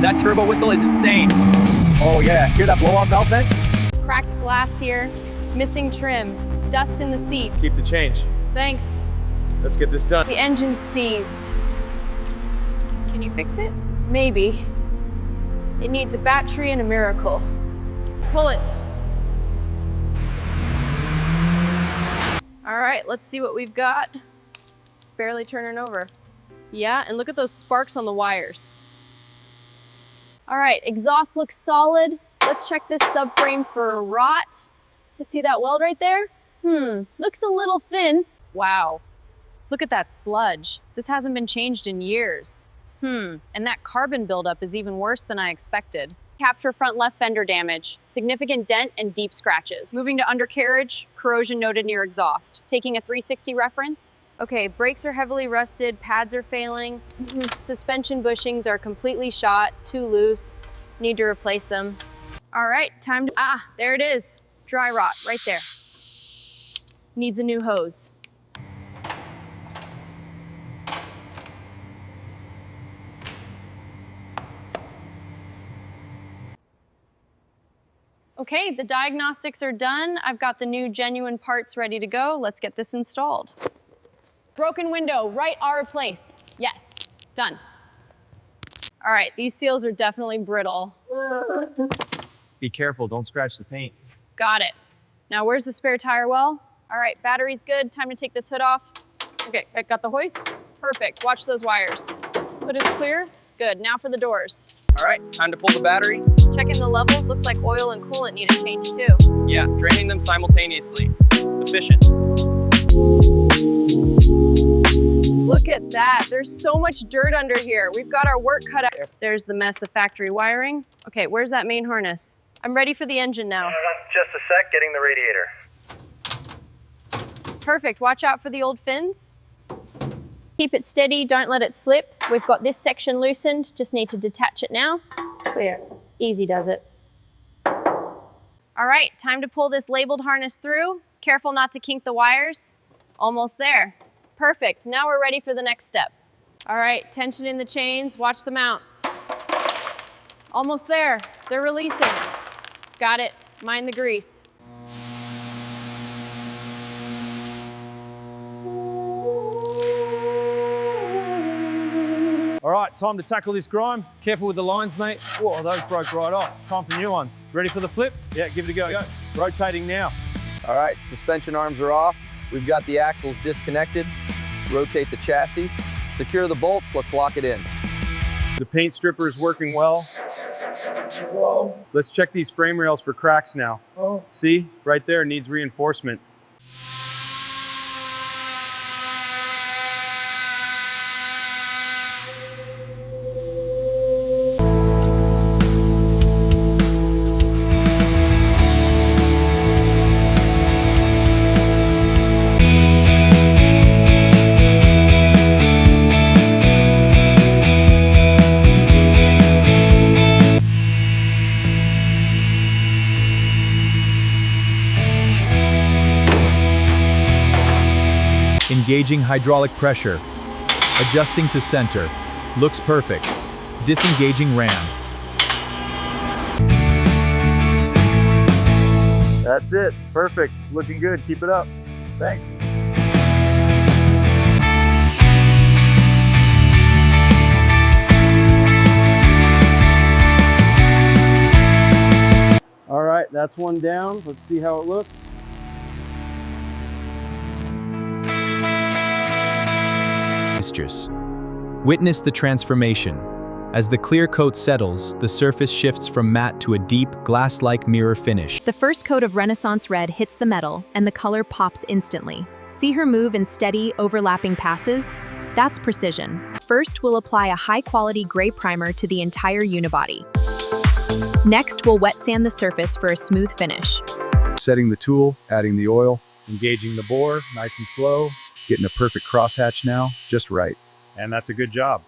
That turbo whistle is insane. Oh yeah, hear that blow-off valve vent? Cracked glass here, missing trim, dust in the seat. Keep the change. Thanks. Let's get this done. The engine's seized. Can you fix it? Maybe. It needs a battery and a miracle. Pull it. All right, let's see what we've got. It's barely turning over. Yeah, and look at those sparks on the wires. All right, exhaust looks solid. Let's check this subframe for rot. So see that weld right there? Looks a little thin. Wow, look at that sludge. This hasn't been changed in years. And that carbon buildup is even worse than I expected. Capture front left fender damage, significant dent and deep scratches. Moving to undercarriage, corrosion noted near exhaust. Taking a 360 reference. Okay, brakes are heavily rusted, pads are failing. Suspension bushings are completely shot, too loose. Need to replace them. All right, time to, there it is. Dry rot, right there. Needs a new hose. Okay, the diagnostics are done. I've got the new genuine parts ready to go. Let's get this installed. Broken window, right R replace. Yes, done. All right, these seals are definitely brittle. Be careful, don't scratch the paint. Got it. Now where's the spare tire well? All right, battery's good. Time to take this hood off. Okay, I got the hoist. Perfect, watch those wires. Hood is clear. Good, now for the doors. All right, time to pull the battery. Checking the levels, looks like oil and coolant need a change too. Yeah, draining them simultaneously. Efficient. Look at that, there's so much dirt under here. We've got our work cut out. There's the mess of factory wiring. Okay, where's that main harness? I'm ready for the engine now. Just a sec, getting the radiator. Perfect, watch out for the old fins. Keep it steady, don't let it slip. We've got this section loosened, just need to detach it now. Clear, easy does it. All right, time to pull this labeled harness through. Careful not to kink the wires. Almost there. Perfect, now we're ready for the next step. All right, tension in the chains, watch the mounts. Almost there, they're releasing. Got it, mind the grease. All right, time to tackle this grime. Careful with the lines, mate. Whoa, those broke right off. Time for new ones. Ready for the flip? Yeah, give it a go. Go. Rotating now. All right, suspension arms are off. We've got the axles disconnected. Rotate the chassis. Secure the bolts, let's lock it in. The paint stripper is working well. Let's check these frame rails for cracks now. See, right there needs reinforcement. Engaging hydraulic pressure. Adjusting to center. Looks perfect. Disengaging ram. That's it. Perfect. Looking good. Keep it up. Thanks. All right, that's one down. Let's see how it looks. Witness the transformation. As the clear coat settles, the surface shifts from matte to a deep, glass-like mirror finish. The first coat of Renaissance Red hits the metal, and the color pops instantly. See her move in steady, overlapping passes? That's precision. First, we'll apply a high-quality gray primer to the entire unibody. Next, we'll wet sand the surface for a smooth finish. Setting the tool, adding the oil, Engaging the bore, nice and slow. getting a perfect crosshatch now, just right. And that's a good job.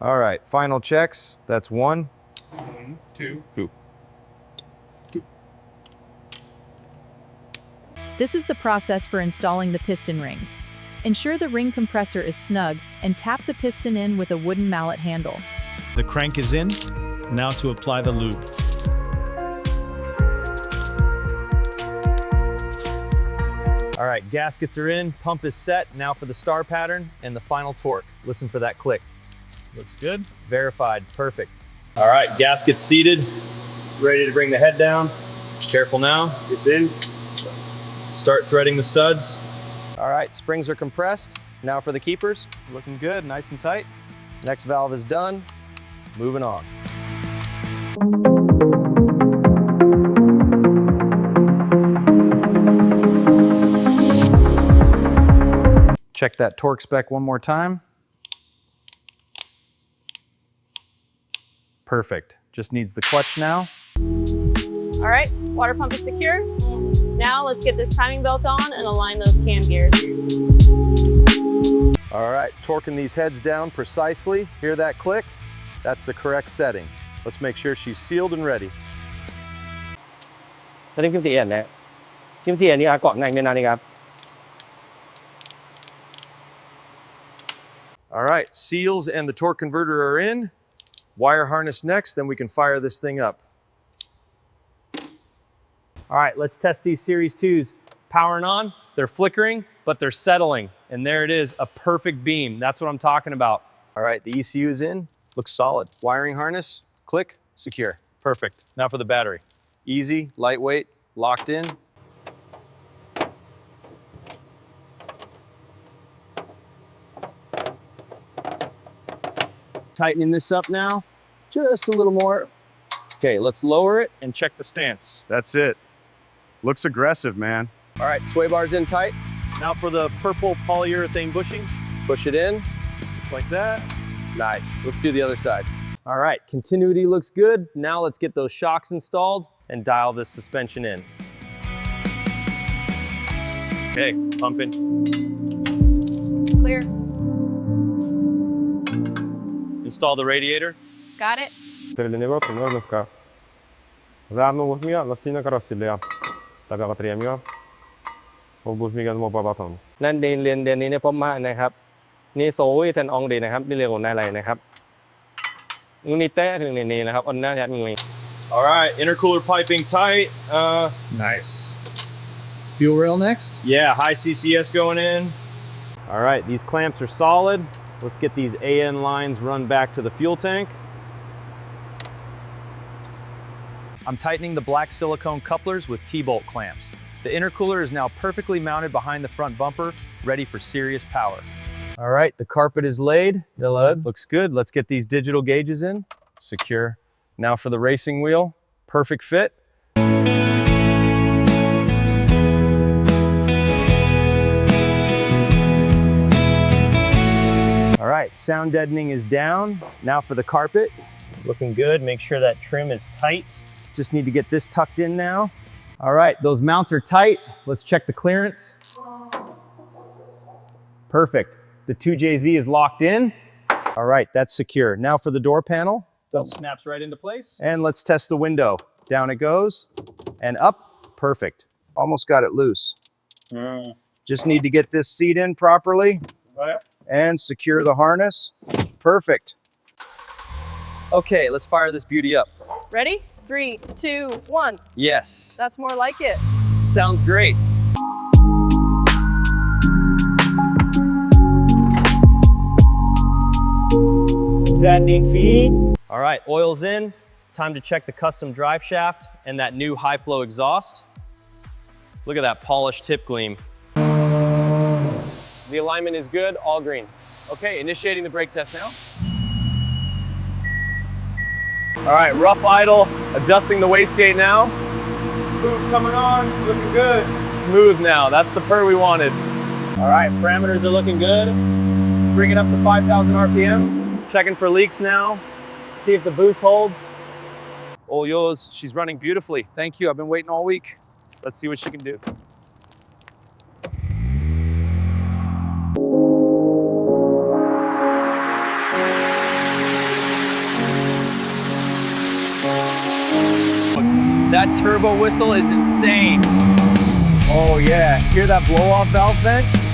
All right, Final checks, that's 1, 2. This is the process for installing the piston rings. Ensure the ring compressor is snug and tap the piston in with a wooden mallet handle. The crank is in. Now to apply the lube. All right, gaskets are in, pump is set. Now for the star pattern and the final torque. Listen for that click. Looks good. Verified, perfect. All right, gaskets seated. Ready to bring the head down. Careful now, it's in. Start threading the studs. All right, springs are compressed. Now for the keepers, looking good, nice and tight. Next valve is done, moving on. Check that torque spec one more time. Perfect, just needs the clutch now. All right, water pump is secure. Now let's get this timing belt on and align those cam gears. All right, torquing these heads down precisely. Hear that click? That's the correct setting. Let's make sure she's sealed and ready. ตอนนี้ที่อันเนี่ยที่อันนี้ก่อนในนั้นนี่ครับ All right, seals and the torque converter are in. Wire harness next, then we can fire this thing up. All right, let's test these Series 2s. Powering on, they're flickering, but they're settling. And there it is, a perfect beam. That's what I'm talking about. All right, the ECU is in, looks solid. Wiring harness, click, secure. Perfect. Now for the battery. Easy, lightweight, locked in. Tightening this up now, just a little more. Okay, let's lower it and check the stance. That's it. Looks aggressive, man. All right, sway bars in tight. Now for the purple polyurethane bushings. Push it in. Just like that. Nice. Let's do the other side. All right, continuity looks good. Now let's get those shocks installed and dial this suspension in. Okay, pumping. Clear. Install the radiator. Got it. Per le nevroty rano buzmiga lasina karossilia. Tabi ka triamiga. O buzmiga mo babaton. นั่นเรียนนี้เนี่ยผมมานะครับนี่โซ่แทนองดีนะครับนี่เรียกว่าอะไรนะครับนี่เต้ถึงนี่นะครับอันนั้นอย่างนี้ All right, intercooler piping tight. Nice. Fuel rail next? Yeah, high CCS going in. All right, these clamps are solid. Let's get these AN lines run back to the fuel tank. I'm tightening the black silicone couplers with T-bolt clamps. The intercooler is now perfectly mounted behind the front bumper, ready for serious power. All right, the carpet is laid. Looks good. Let's get these digital gauges in. Secure. Now for the racing wheel. Perfect fit. All right, sound deadening is down. Now for the carpet. Looking good. Make sure that trim is tight. Just need to get this tucked in now. All right, those mounts are tight. Let's check the clearance. Perfect. The 2JZ is locked in. All right, that's secure. Now for the door panel. That snaps right into place. And let's test the window. Down it goes and up. Perfect. Almost got it loose. Just need to get this seat in properly and secure the harness. Perfect. Okay, let's fire this beauty up. Ready? 3, 2, 1. Yes. That's more like it. Sounds great. All right, oil's in. Time to check the custom drive shaft and that new high flow exhaust. Look at that polished tip gleam. The alignment is good, all green. Okay, initiating the brake test now. All right, rough idle, adjusting the wastegate now. Boost coming on, looking good. Smooth now, that's the purr we wanted. All right, parameters are looking good. Bring it up to 5,000 RPM. Checking for leaks now. See if the boost holds. All yours, she's running beautifully. Thank you, I've been waiting all week. Let's see what she can do. That turbo whistle is insane. Oh yeah, hear that blow-off valve vent?